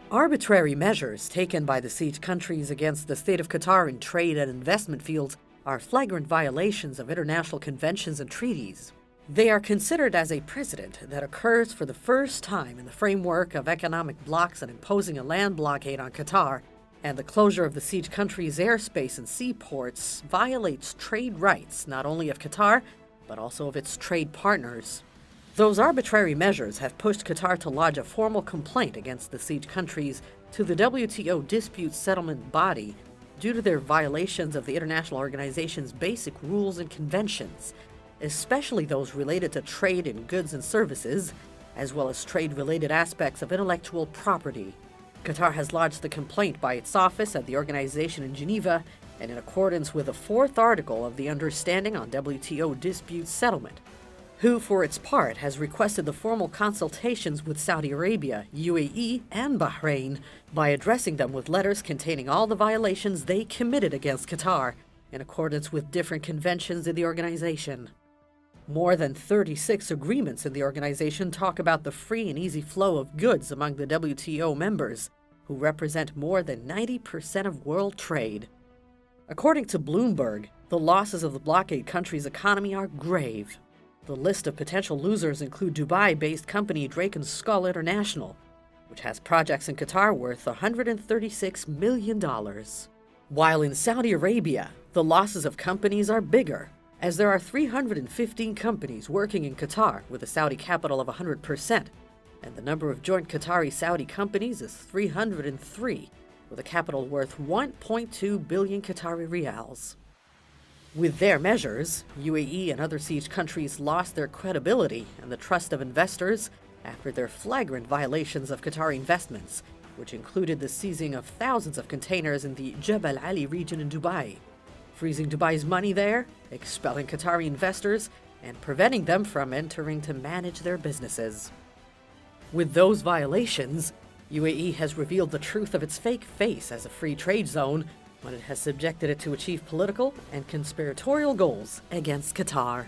Arbitrary measures taken by the siege countries against the state of Qatar in trade and investment fields are flagrant violations of international conventions and treaties. They are considered as a precedent that occurs for the first time in the framework of economic blocs and imposing a land blockade on Qatar, and the closure of the siege country's airspace and seaports violates trade rights not only of Qatar, but also of its trade partners. Those arbitrary measures have pushed Qatar to lodge a formal complaint against the siege countries to the WTO dispute settlement body due to their violations of the international organization's basic rules and conventions, especially those related to trade in goods and services, as well as trade-related aspects of intellectual property. Qatar has lodged the complaint by its office at the organization in Geneva and in accordance with the 4th article of the Understanding on WTO Dispute Settlement, who, for its part, has requested the formal consultations with Saudi Arabia, UAE, and Bahrain by addressing them with letters containing all the violations they committed against Qatar in accordance with different conventions in the organization. More than 36 agreements in the organization talk about the free and easy flow of goods among the WTO members, who represent more than 90% of world trade. According to Bloomberg, the losses of the blockade country's economy are grave. The list of potential losers include Dubai-based company Drake & Skull International, which has projects in Qatar worth $136 million. While in Saudi Arabia, the losses of companies are bigger, as there are 315 companies working in Qatar with a Saudi capital of 100%, and the number of joint Qatari-Saudi companies is 303, with a capital worth 1.2 billion Qatari riyals. With their measures, UAE and other siege countries lost their credibility and the trust of investors after their flagrant violations of Qatari investments, which included the seizing of thousands of containers in the Jebel Ali region in Dubai, freezing Dubai's money there, expelling Qatari investors, and preventing them from entering to manage their businesses. With those violations, UAE has revealed the truth of its fake face as a free trade zone when it has subjected it to achieve political and conspiratorial goals against Qatar.